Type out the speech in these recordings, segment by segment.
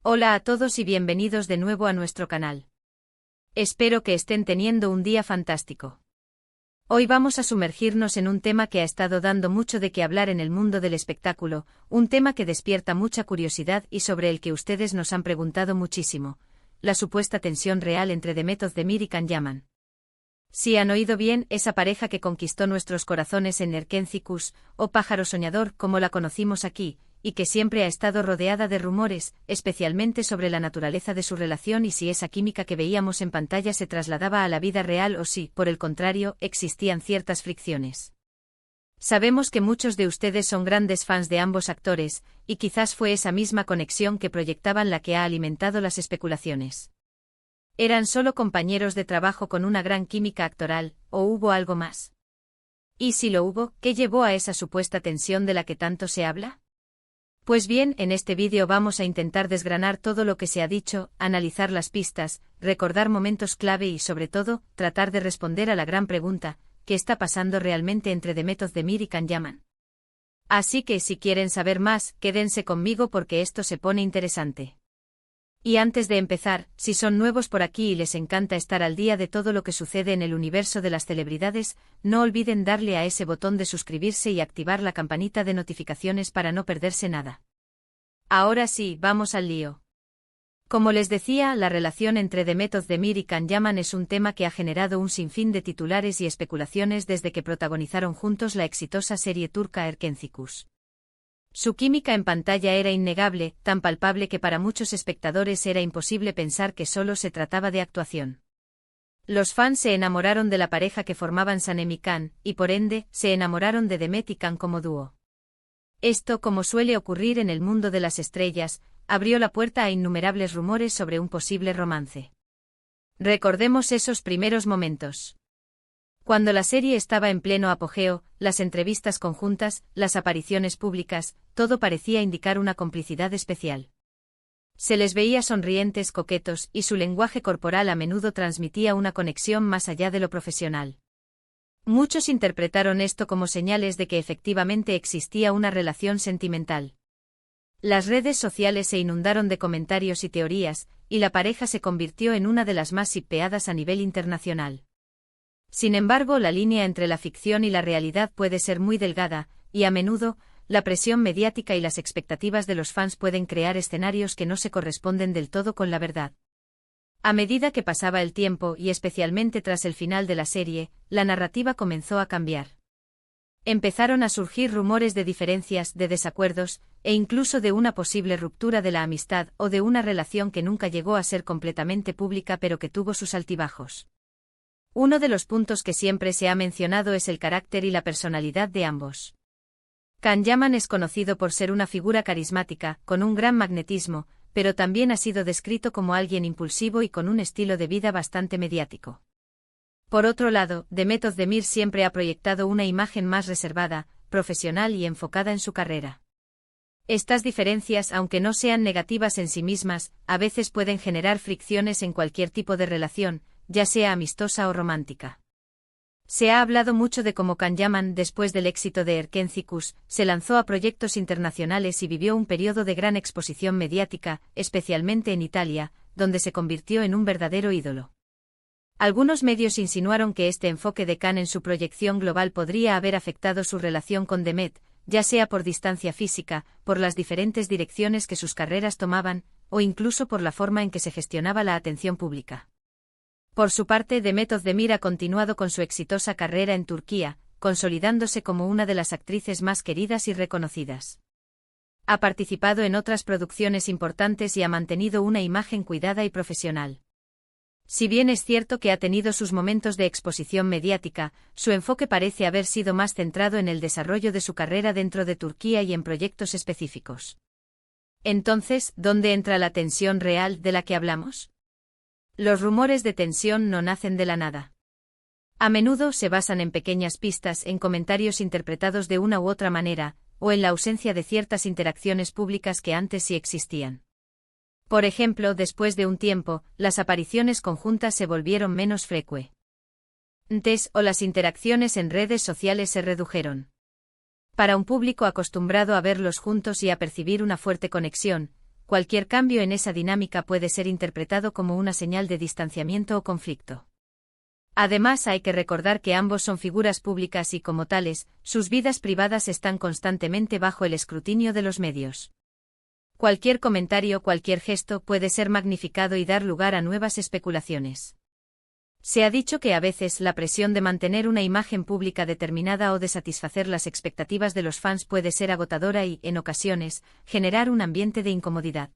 Hola a todos y bienvenidos de nuevo a nuestro canal. Espero que estén teniendo un día fantástico. Hoy vamos a sumergirnos en un tema que ha estado dando mucho de qué hablar en el mundo del espectáculo, un tema que despierta mucha curiosidad y sobre el que ustedes nos han preguntado muchísimo: la supuesta tensión real entre Demet Özdemir y Can Yaman. Si han oído bien, esa pareja que conquistó nuestros corazones en Erkenci Kuş, o Pájaro Soñador como la conocimos aquí, y que siempre ha estado rodeada de rumores, especialmente sobre la naturaleza de su relación y si esa química que veíamos en pantalla se trasladaba a la vida real o si, por el contrario, existían ciertas fricciones. Sabemos que muchos de ustedes son grandes fans de ambos actores, y quizás fue esa misma conexión que proyectaban la que ha alimentado las especulaciones. ¿Eran solo compañeros de trabajo con una gran química actoral, o hubo algo más? Y si lo hubo, ¿qué llevó a esa supuesta tensión de la que tanto se habla? Pues bien, en este vídeo vamos a intentar desgranar todo lo que se ha dicho, analizar las pistas, recordar momentos clave y sobre todo, tratar de responder a la gran pregunta: ¿qué está pasando realmente entre Demet Özdemir y Can Yaman? Así que si quieren saber más, quédense conmigo porque esto se pone interesante. Y antes de empezar, si son nuevos por aquí y les encanta estar al día de todo lo que sucede en el universo de las celebridades, no olviden darle a ese botón de suscribirse y activar la campanita de notificaciones para no perderse nada. Ahora sí, vamos al lío. Como les decía, la relación entre Demet Özdemir y Can Yaman es un tema que ha generado un sinfín de titulares y especulaciones desde que protagonizaron juntos la exitosa serie turca Erkenci Kuş. Su química en pantalla era innegable, tan palpable que para muchos espectadores era imposible pensar que solo se trataba de actuación. Los fans se enamoraron de la pareja que formaban Sanem y Can, y por ende, se enamoraron de Demet y Can como dúo. Esto, como suele ocurrir en el mundo de las estrellas, abrió la puerta a innumerables rumores sobre un posible romance. Recordemos esos primeros momentos. Cuando la serie estaba en pleno apogeo, las entrevistas conjuntas, las apariciones públicas, todo parecía indicar una complicidad especial. Se les veía sonrientes, coquetos, y su lenguaje corporal a menudo transmitía una conexión más allá de lo profesional. Muchos interpretaron esto como señales de que efectivamente existía una relación sentimental. Las redes sociales se inundaron de comentarios y teorías, y la pareja se convirtió en una de las más shippeadas a nivel internacional. Sin embargo, la línea entre la ficción y la realidad puede ser muy delgada, y a menudo, la presión mediática y las expectativas de los fans pueden crear escenarios que no se corresponden del todo con la verdad. A medida que pasaba el tiempo y especialmente tras el final de la serie, la narrativa comenzó a cambiar. Empezaron a surgir rumores de diferencias, de desacuerdos, e incluso de una posible ruptura de la amistad o de una relación que nunca llegó a ser completamente pública pero que tuvo sus altibajos. Uno de los puntos que siempre se ha mencionado es el carácter y la personalidad de ambos. Can Yaman es conocido por ser una figura carismática, con un gran magnetismo, pero también ha sido descrito como alguien impulsivo y con un estilo de vida bastante mediático. Por otro lado, Demet Özdemir siempre ha proyectado una imagen más reservada, profesional y enfocada en su carrera. Estas diferencias, aunque no sean negativas en sí mismas, a veces pueden generar fricciones en cualquier tipo de relación, ya sea amistosa o romántica. Se ha hablado mucho de cómo Can Yaman, después del éxito de Erkenci Kuş, se lanzó a proyectos internacionales y vivió un periodo de gran exposición mediática, especialmente en Italia, donde se convirtió en un verdadero ídolo. Algunos medios insinuaron que este enfoque de Can en su proyección global podría haber afectado su relación con Demet, ya sea por distancia física, por las diferentes direcciones que sus carreras tomaban, o incluso por la forma en que se gestionaba la atención pública. Por su parte, Demet Özdemir ha continuado con su exitosa carrera en Turquía, consolidándose como una de las actrices más queridas y reconocidas. Ha participado en otras producciones importantes y ha mantenido una imagen cuidada y profesional. Si bien es cierto que ha tenido sus momentos de exposición mediática, su enfoque parece haber sido más centrado en el desarrollo de su carrera dentro de Turquía y en proyectos específicos. Entonces, ¿dónde entra la tensión real de la que hablamos? Los rumores de tensión no nacen de la nada. A menudo se basan en pequeñas pistas, en comentarios interpretados de una u otra manera, o en la ausencia de ciertas interacciones públicas que antes sí existían. Por ejemplo, después de un tiempo, las apariciones conjuntas se volvieron menos frecuentes, o las interacciones en redes sociales se redujeron. Para un público acostumbrado a verlos juntos y a percibir una fuerte conexión, cualquier cambio en esa dinámica puede ser interpretado como una señal de distanciamiento o conflicto. Además, hay que recordar que ambos son figuras públicas y, como tales, sus vidas privadas están constantemente bajo el escrutinio de los medios. Cualquier comentario, cualquier gesto puede ser magnificado y dar lugar a nuevas especulaciones. Se ha dicho que a veces la presión de mantener una imagen pública determinada o de satisfacer las expectativas de los fans puede ser agotadora y, en ocasiones, generar un ambiente de incomodidad.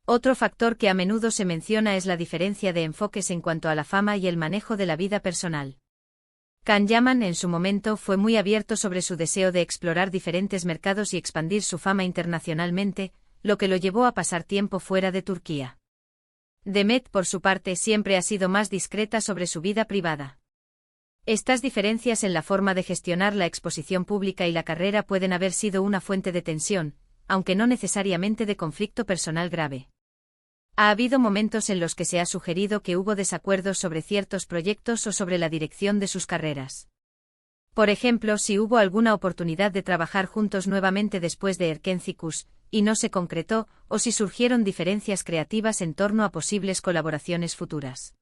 Otro factor que a menudo se menciona es la diferencia de enfoques en cuanto a la fama y el manejo de la vida personal. Can Yaman en su momento fue muy abierto sobre su deseo de explorar diferentes mercados y expandir su fama internacionalmente, lo que lo llevó a pasar tiempo fuera de Turquía. Demet, por su parte, siempre ha sido más discreta sobre su vida privada. Estas diferencias en la forma de gestionar la exposición pública y la carrera pueden haber sido una fuente de tensión, aunque no necesariamente de conflicto personal grave. Ha habido momentos en los que se ha sugerido que hubo desacuerdos sobre ciertos proyectos o sobre la dirección de sus carreras. Por ejemplo, si hubo alguna oportunidad de trabajar juntos nuevamente después de Erkencikus, y no se concretó, o si surgieron diferencias creativas en torno a posibles colaboraciones futuras.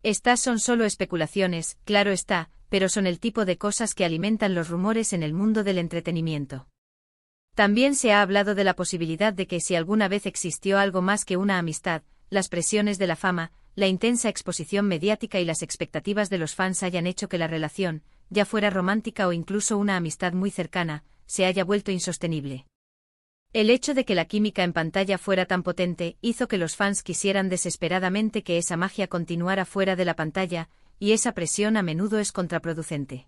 Estas son solo especulaciones, claro está, pero son el tipo de cosas que alimentan los rumores en el mundo del entretenimiento. También se ha hablado de la posibilidad de que si alguna vez existió algo más que una amistad, las presiones de la fama, la intensa exposición mediática y las expectativas de los fans hayan hecho que la relación, ya fuera romántica o incluso una amistad muy cercana, se haya vuelto insostenible. El hecho de que la química en pantalla fuera tan potente hizo que los fans quisieran desesperadamente que esa magia continuara fuera de la pantalla, y esa presión a menudo es contraproducente.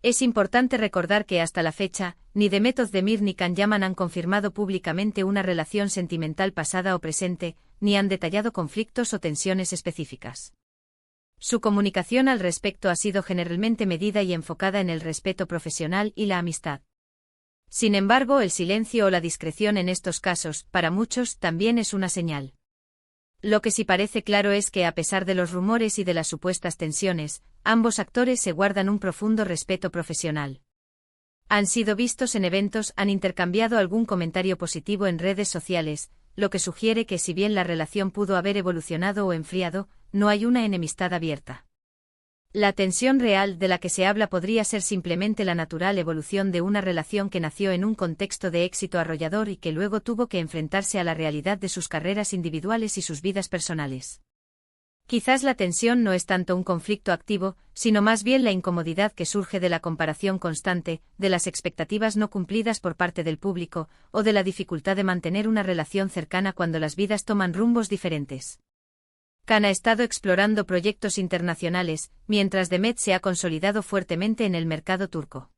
Es importante recordar que hasta la fecha, ni Demet Özdemir ni Can Yaman han confirmado públicamente una relación sentimental pasada o presente, ni han detallado conflictos o tensiones específicas. Su comunicación al respecto ha sido generalmente medida y enfocada en el respeto profesional y la amistad. Sin embargo, el silencio o la discreción en estos casos, para muchos, también es una señal. Lo que sí parece claro es que, a pesar de los rumores y de las supuestas tensiones, ambos actores se guardan un profundo respeto profesional. Han sido vistos en eventos, han intercambiado algún comentario positivo en redes sociales, lo que sugiere que si bien la relación pudo haber evolucionado o enfriado, no hay una enemistad abierta. La tensión real de la que se habla podría ser simplemente la natural evolución de una relación que nació en un contexto de éxito arrollador y que luego tuvo que enfrentarse a la realidad de sus carreras individuales y sus vidas personales. Quizás la tensión no es tanto un conflicto activo, sino más bien la incomodidad que surge de la comparación constante, de las expectativas no cumplidas por parte del público, o de la dificultad de mantener una relación cercana cuando las vidas toman rumbos diferentes. Can ha estado explorando proyectos internacionales, mientras Demet se ha consolidado fuertemente en el mercado turco.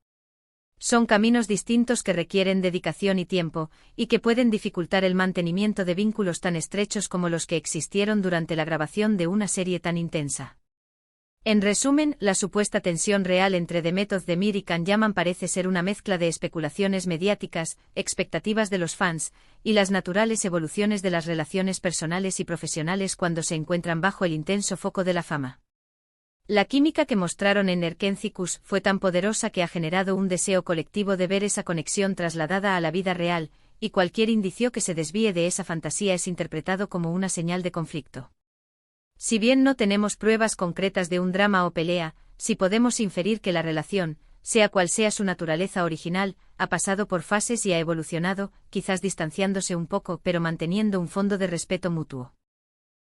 Son caminos distintos que requieren dedicación y tiempo, y que pueden dificultar el mantenimiento de vínculos tan estrechos como los que existieron durante la grabación de una serie tan intensa. En resumen, la supuesta tensión real entre Demet Özdemir y Can Yaman parece ser una mezcla de especulaciones mediáticas, expectativas de los fans, y las naturales evoluciones de las relaciones personales y profesionales cuando se encuentran bajo el intenso foco de la fama. La química que mostraron en Erkencikus fue tan poderosa que ha generado un deseo colectivo de ver esa conexión trasladada a la vida real, y cualquier indicio que se desvíe de esa fantasía es interpretado como una señal de conflicto. Si bien no tenemos pruebas concretas de un drama o pelea, sí podemos inferir que la relación, sea cual sea su naturaleza original, ha pasado por fases y ha evolucionado, quizás distanciándose un poco pero manteniendo un fondo de respeto mutuo.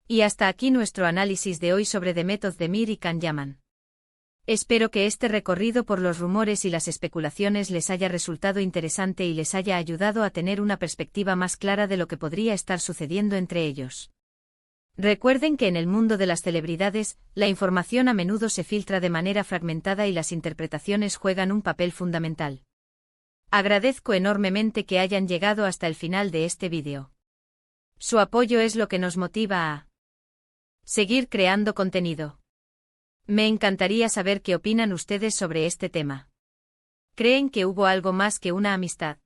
Y hasta aquí nuestro análisis de hoy sobre Demet Özdemir y Can Yaman. Espero que este recorrido por los rumores y las especulaciones les haya resultado interesante y les haya ayudado a tener una perspectiva más clara de lo que podría estar sucediendo entre ellos. Recuerden que en el mundo de las celebridades, la información a menudo se filtra de manera fragmentada y las interpretaciones juegan un papel fundamental. Agradezco enormemente que hayan llegado hasta el final de este vídeo. Su apoyo es lo que nos motiva a seguir creando contenido. Me encantaría saber qué opinan ustedes sobre este tema. ¿Creen que hubo algo más que una amistad?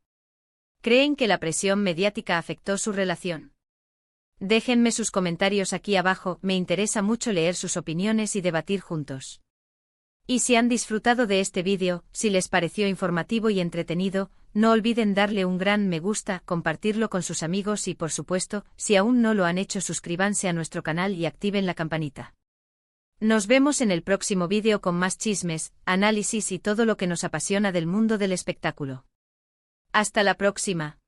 ¿Creen que la presión mediática afectó su relación? Déjenme sus comentarios aquí abajo, me interesa mucho leer sus opiniones y debatir juntos. Y si han disfrutado de este vídeo, si les pareció informativo y entretenido, no olviden darle un gran me gusta, compartirlo con sus amigos y por supuesto, si aún no lo han hecho, suscríbanse a nuestro canal y activen la campanita. Nos vemos en el próximo vídeo con más chismes, análisis y todo lo que nos apasiona del mundo del espectáculo. Hasta la próxima.